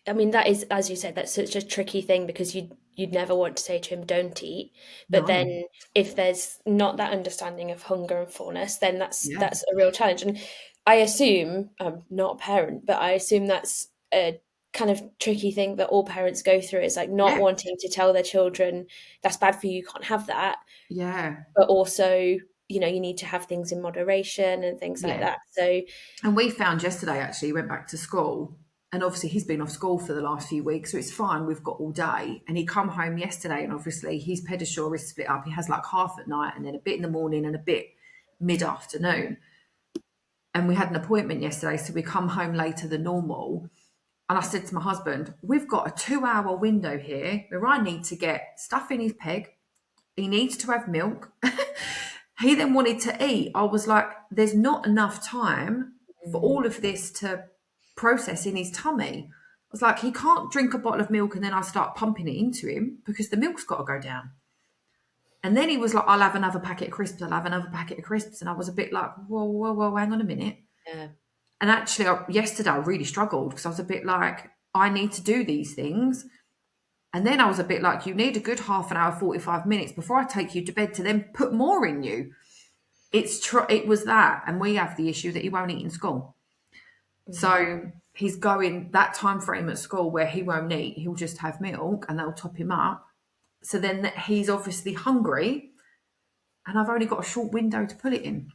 I mean, that is, as you said, that's such a tricky thing because you'd never want to say to him, don't eat. But
No.
then if there's not that understanding of hunger and fullness, then that's
Yeah.
that's a real challenge. And I assume, I'm not a parent, but I assume that's a kind of tricky thing that all parents go through, is like not
Yeah.
wanting to tell their children that's bad for you, you can't have that.
Yeah.
But also, you need to have things in moderation and things like
Yeah.
that. So
And we found yesterday, actually, he went back to school. And obviously he's been off school for the last few weeks, so it's fine. We've got all day. And he come home yesterday, and obviously his pedicure is split up. He has like half at night and then a bit in the morning and a bit mid-afternoon. And we had an appointment yesterday, so we come home later than normal. And I said to my husband, we've got a 2-hour window here where I need to get stuff in his peg. He needs to have milk. He then wanted to eat. I was like, there's not enough time for all of this to process in his tummy. I was like, he can't drink a bottle of milk and then I start pumping it into him because the milk's got to go down. And then he was like, I'll have another packet of crisps. I'll have another packet of crisps. And I was a bit like, whoa, whoa, whoa, hang on a minute.
yeah.
And actually, yesterday I really struggled because I was a bit like, I need to do these things. And then I was a bit like, you need a good half an hour, 45 minutes before I take you to bed to then put more in you. It was that. And we have the issue that he won't eat in school. So he's going that time frame at school where he won't eat. He'll just have milk and they'll top him up. So then he's obviously hungry and I've only got a short window to put it in.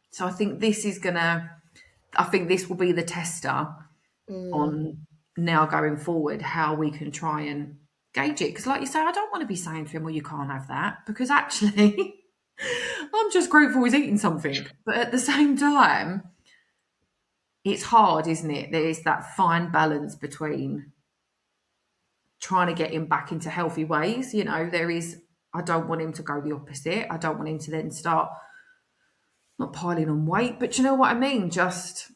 So I think this will be the tester on now going forward, how we can try and gauge it. Because like you say, I don't want to be saying to him, well, you can't have that, because actually I'm just grateful he's eating something. But at the same time, it's hard, isn't it? There is that fine balance between trying to get him back into healthy ways. You know, I don't want him to go the opposite. I don't want him to then start not piling on weight, but you know what I mean? Just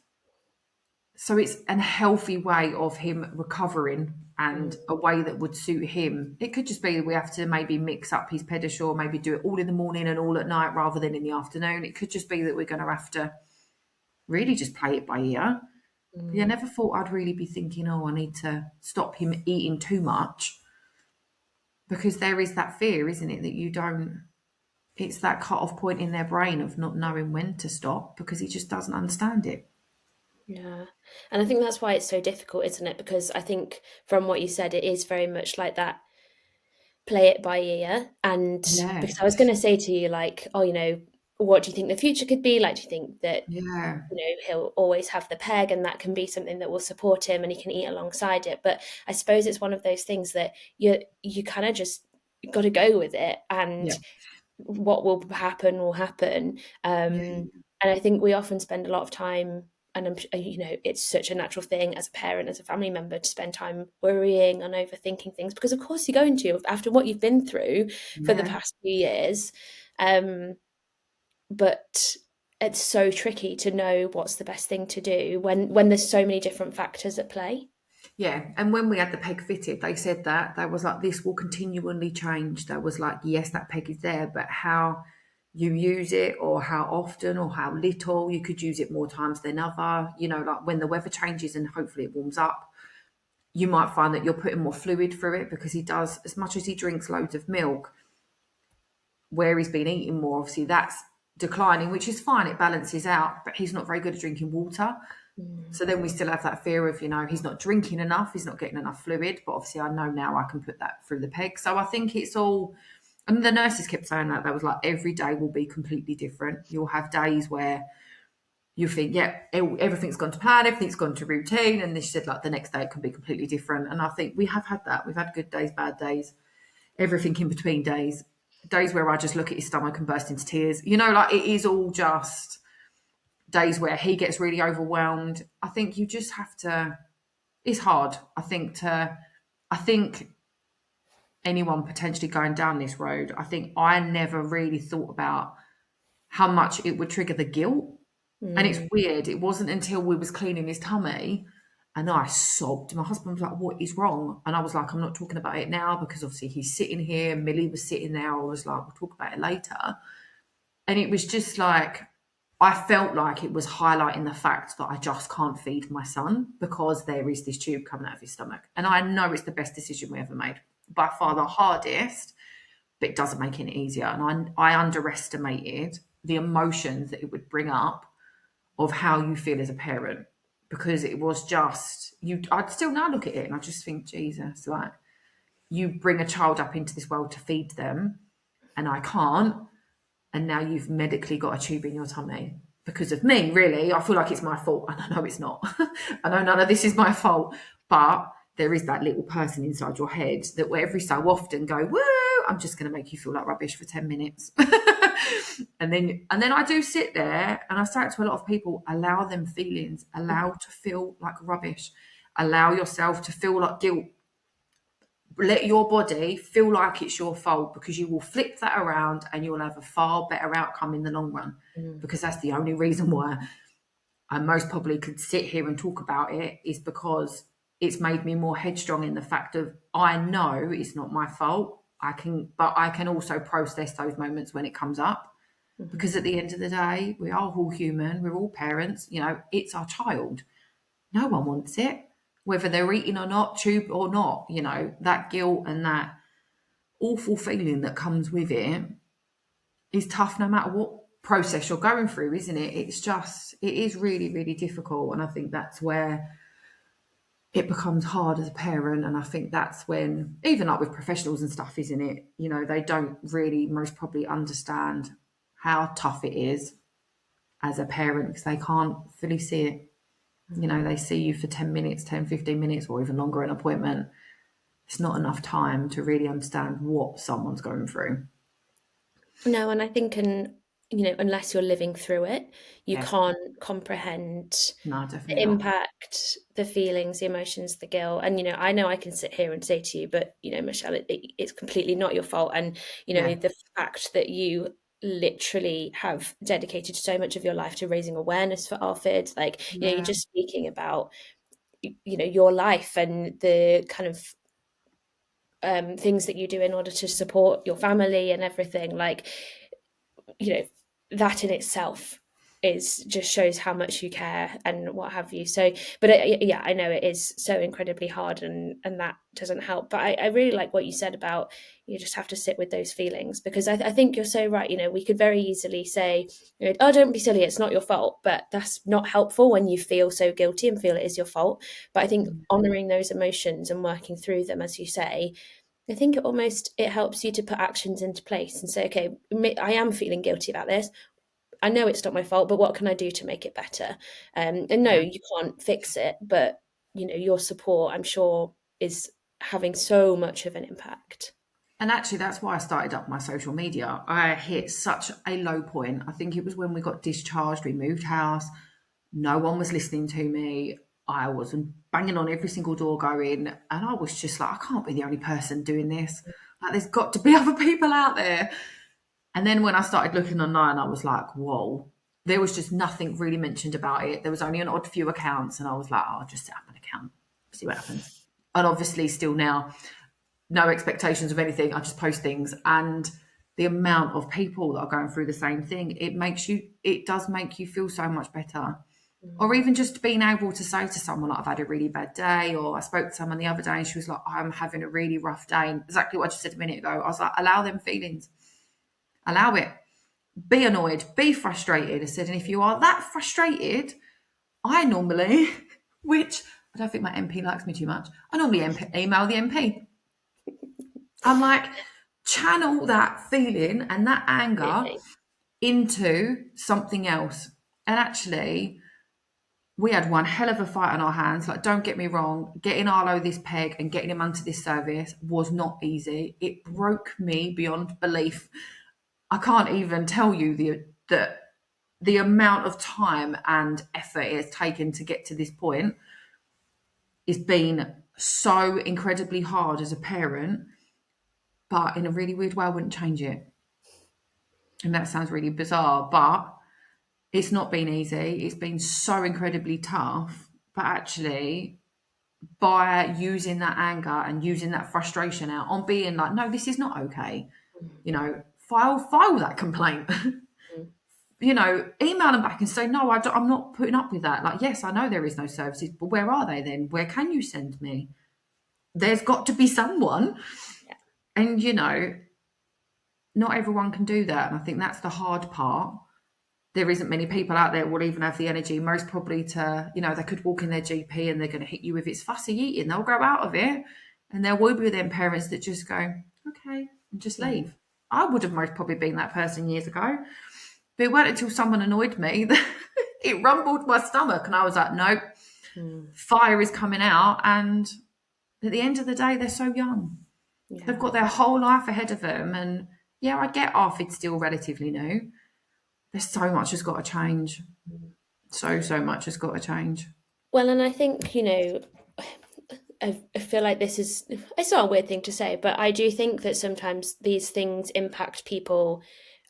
so it's a healthy way of him recovering and a way that would suit him. It could just be that we have to maybe mix up his pedicure, maybe do it all in the morning and all at night rather than in the afternoon. It could just be that we're going to have to really just play it by ear. Yeah, I never thought I'd really be thinking, oh, I need to stop him eating too much, because there is that fear, isn't it, that you don't. it's that cut off point in their brain of not knowing when to stop because he just doesn't understand it.
Yeah. And I think that's why it's so difficult, isn't it? Because I think from what you said, it is very much like that play it by ear. And
Yeah,
because I was going to say to you, like, oh, what do you think the future could be? Like, do you think that,
yeah,
he'll always have the peg and that can be something that will support him and he can eat alongside it? But I suppose it's one of those things that you kind of just got to go with it, and
yeah,
what will happen.
yeah,
And I think we often spend a lot of time, and it's such a natural thing as a parent, as a family member, to spend time worrying and overthinking things, because of course you're going to, after what you've been through for the
yeah.
past few years. Um, but it's so tricky to know what's the best thing to do when there's so many different factors at play.
Yeah, and when we had the peg fitted, they said that they was like, this will continually change. There was like, yes, that peg is there, but how you use it, or how often, or how little, you could use it more times than other. Like when the weather changes and hopefully it warms up, you might find that you're putting more fluid through it because he does, as much as he drinks loads of milk, where he's been eating more, obviously that's declining, which is fine. It balances out, but he's not very good at drinking water.
Mm.
So then we still have that fear of, he's not drinking enough, he's not getting enough fluid. But obviously, I know now I can put that through the peg. So I think it's all, and the nurses kept saying that. They was like, every day will be completely different. You'll have days where you think, yeah, everything's gone to plan, everything's gone to routine. And they said, like, the next day it can be completely different. And I think we have had that. We've had good days, bad days, everything in between days, days where I just look at his stomach and burst into tears. Like it is all just days where he gets really overwhelmed. I think you just have to, it's hard. I think anyone potentially going down this road, I think I never really thought about how much it would trigger the guilt. And it's
Mm.
weird. It wasn't until we was cleaning his tummy and I sobbed. My husband was like, "What is wrong?" And I was like, "I'm not talking about it now because obviously he's sitting here. Millie was sitting there. I was like, we'll talk about it later." And it was just like, I felt like it was highlighting the fact that I just can't feed my son because there is this tube coming out of his stomach. And I know it's the best decision we ever made, by far the hardest, but it doesn't make it any easier. And I underestimated the emotions that it would bring up of how you feel as a parent, because it was just, I'd still now look at it and I just think, Jesus, like, you bring a child up into this world to feed them and I can't, and now you've medically got a tube in your tummy because of me, really. I feel like it's my fault, and I know it's not. I know none of this is my fault, but there is that little person inside your head that will every so often go, "Woo, I'm just going to make you feel like rubbish for 10 minutes." and then I do sit there and I say to a lot of people, allow them feelings, allow to feel like rubbish, allow yourself to feel like guilt, let your body feel like it's your fault, because you will flip that around and you'll have a far better outcome in the long run.
Mm.
Because that's the only reason why I most probably could sit here and talk about it, is because it's made me more headstrong in the fact of, I know it's not my fault. But I can also process those moments when it comes up,
Mhm.
because at the end of the day, we are all human. We're all parents. It's our child. No one wants it, whether they're eating or not, tube or not. That guilt and that awful feeling that comes with it is tough no matter what process you're going through, isn't it? It is really, really difficult. And I think that's where it becomes hard as a parent. And I think that's when, even like with professionals and stuff, isn't it? They don't really most probably understand how tough it is as a parent because they can't fully see it. They see you for 10 minutes, 10, 15 minutes, or even longer an appointment. It's not enough time to really understand what someone's going through.
No, and I think, unless you're living through it, you
Yeah,
can't comprehend
no,
the
definitely not.
impact, the feelings, the emotions, the guilt. And I know I can sit here and say to you, but Michelle, it's completely not your fault. And
Yeah,
the fact that you literally have dedicated so much of your life to raising awareness for ARFID, like you're
yeah,
just speaking about your life and the kind of things that you do in order to support your family and everything, like you know that in itself just shows how much you care and what have you. So, but yeah, I know it is so incredibly hard, and that doesn't help. But I really like what you said about you just have to sit with those feelings, because I think you're so right. We could very easily say, oh, don't be silly, it's not your fault, but that's not helpful when you feel so guilty and feel it is your fault. But I think honouring those emotions and working through them, as you say, I think it helps you to put actions into place and say, okay, I am feeling guilty about this. I know it's not my fault, but what can I do to make it better? And no,
Yeah.
you can't fix it, but your support, I'm sure, is having so much of an impact.
And actually, that's why I started up my social media. I hit such a low point. I think it was when we got discharged, we moved house, no one was listening to me. I was banging on every single door going, and I was just like, I can't be the only person doing this. Like, there's got to be other people out there. And then when I started looking online, I was like, whoa, there was just nothing really mentioned about it. There was only an odd few accounts, and I was like, oh, I'll just set up an account, see what happens. And obviously, still now, no expectations of anything. I just post things, and the amount of people that are going through the same thing, it does make you feel so much better. Or even just being able to say to someone, like, I've had a really bad day, or I spoke to someone the other day and she was like, I'm having a really rough day. And exactly what I just said a minute ago. I was like, allow them feelings. Allow it. Be annoyed, be frustrated. I said, and if you are that frustrated, I normally, which I don't think my MP likes me too much, I normally email the MP. I'm like, channel that feeling and that anger
Really.
into something else. And actually, we had one hell of a fight on our hands. Like, don't get me wrong, getting Arlo this peg and getting him onto this service was not easy. It broke me beyond belief. I can't even tell you the amount of time and effort it has taken to get to this point. It's been so incredibly hard as a parent, but in a really weird way, I wouldn't change it. And that sounds really bizarre, but it's not been easy. It's been so incredibly tough. But actually, by using that anger and using that frustration out on being like, no, this is not okay, file that complaint. Email them back and say, no, I'm not putting up with that. Like, yes, I know there is no services, but where are they then? Where can you send me? There's got to be someone.
Yeah.
And, not everyone can do that. And I think that's the hard part. There isn't many people out there will even have the energy, most probably to, they could walk in their GP and they're going to hit you with it's fussy eating. They'll grow out of it. And there will be them parents that just go, okay, and just leave. I would have most probably been that person years ago. But it weren't until someone annoyed me that it rumbled my stomach. And I was like, nope, fire is coming out. And at the end of the day, they're so young.
Yeah.
They've got their whole life ahead of them. And yeah, I get ARFID's still relatively new. There's so much has got to change. So much has got to change.
Well, and I think, I feel like it's not a weird thing to say, but I do think that sometimes these things impact people.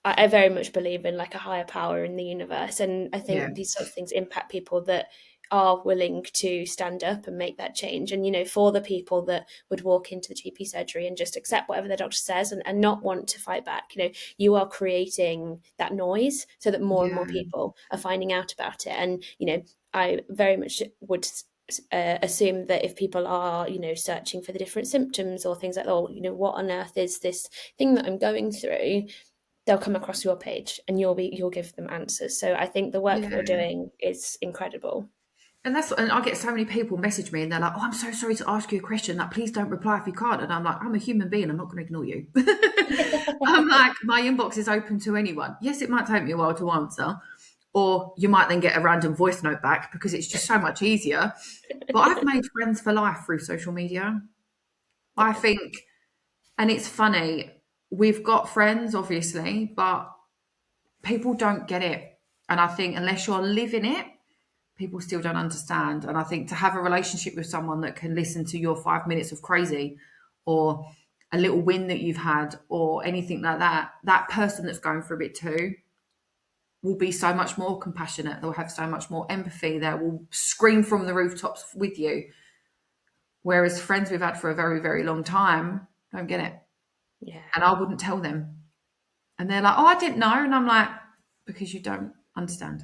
I very much believe in like a higher power in the universe. And I
Yeah.
think these sort of things impact people that are willing to stand up and make that change. And, for the people that would walk into the GP surgery and just accept whatever the doctor says and not want to fight back, you are creating that noise so that more and more people are finding out about it. And, I very much would assume that if people are, searching for the different symptoms or things like, oh, what on earth is this thing that I'm going through? They'll come across your page and you'll give them answers. So I think the work that you're doing is incredible.
And I get so many people message me and they're like, oh, I'm so sorry to ask you a question. Like, please don't reply if you can't. And I'm like, I'm a human being. I'm not going to ignore you. I'm like, my inbox is open to anyone. Yes, it might take me a while to answer. Or you might then get a random voice note back because it's just so much easier. But I've made friends for life through social media. I think, and it's funny, we've got friends, obviously, but people don't get it. And I think unless you're living it, people still don't understand. And I think to have a relationship with someone that can listen to your 5 minutes of crazy or a little win that you've had or anything like that, that person that's going through it too will be so much more compassionate. They'll have so much more empathy. They will scream from the rooftops with you. Whereas friends we've had for a very, very long time don't get it.
Yeah.
And I wouldn't tell them. And they're like, oh, I didn't know. And I'm like, because you don't understand.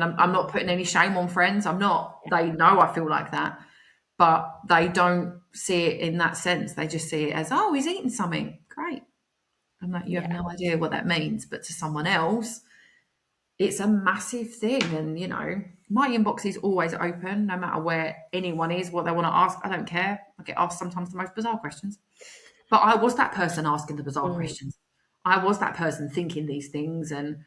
And I'm not putting any shame on friends. I'm not. They know I feel like that, but they don't see it in that sense. They just see it as, oh, he's eating something. Great. I'm like, you have
Yeah.
no idea what that means. But to someone else, it's a massive thing. And, my inbox is always open, no matter where anyone is, what they want to ask. I don't care. I get asked sometimes the most bizarre questions. But I was that person asking the bizarre
Mm.
questions. I was that person thinking these things. And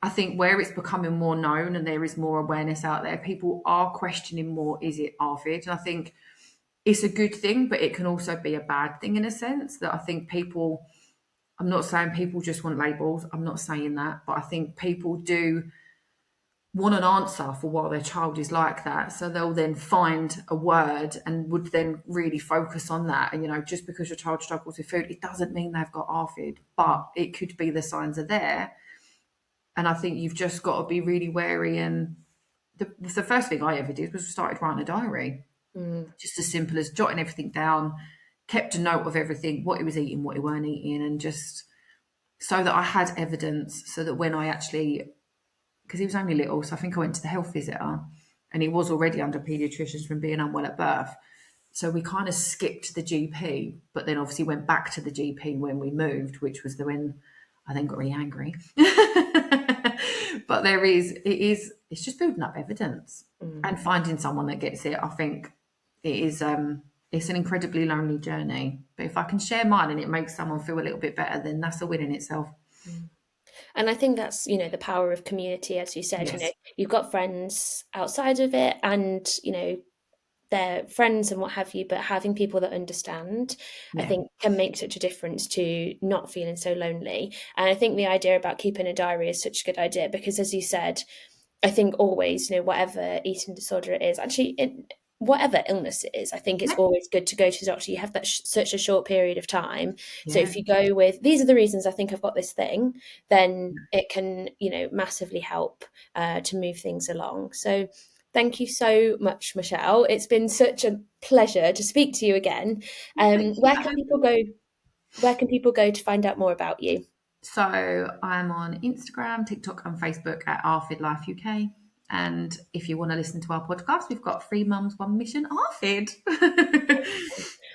I think where it's becoming more known and there is more awareness out there, people are questioning more, is it ARFID? And I think it's a good thing, but it can also be a bad thing in a sense that I think people, I'm not saying people just want labels. I'm not saying that, but I think people do want an answer for why their child is like that. So they'll then find a word and would then really focus on that. And, just because your child struggles with food, it doesn't mean they've got ARFID, but it could be the signs are there. And I think you've just got to be really wary. And the first thing I ever did was started writing a diary, just as simple as jotting everything down, kept a note of everything, what he was eating, what he weren't eating, and just so that I had evidence so that when I actually, because he was only little, so I think I went to the health visitor and he was already under paediatricians from being unwell at birth. So we kind of skipped the GP, but then obviously went back to the GP when we moved, which was when I then got really angry. But it's just building up evidence and finding someone that gets it. I think it is, it's an incredibly lonely journey. But if I can share mine and it makes someone feel a little bit better, then that's a win in itself.
And I think that's, the power of community, as you said,
Yes.
you've got friends outside of it and, they're friends and what have you, but having people that understand, I
Yeah.
think can make such a difference to not feeling so lonely. And I think the idea about keeping a diary is such a good idea because, as you said, I think always, whatever eating disorder it is, actually, whatever illness it is, I think it's
Yeah.
always good to go to the doctor. You have that such a short period of time. So
Yeah.
if you go with, these are the reasons I think I've got this thing, then it can, massively help to move things along. So thank you so much, Michelle. It's been such a pleasure to speak to you again.
Thank you
Where
for
can
having
people
me.
go? Where can people go to find out more about you?
So I'm on Instagram, TikTok, and Facebook at ARFID Life UK. And if you want to listen to our podcast, we've got Three Mums, One Mission ARFID.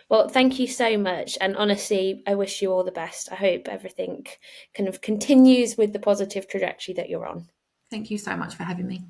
Well, thank you so much. And honestly, I wish you all the best. I hope everything kind of continues with the positive trajectory that you're on.
Thank you so much for having me.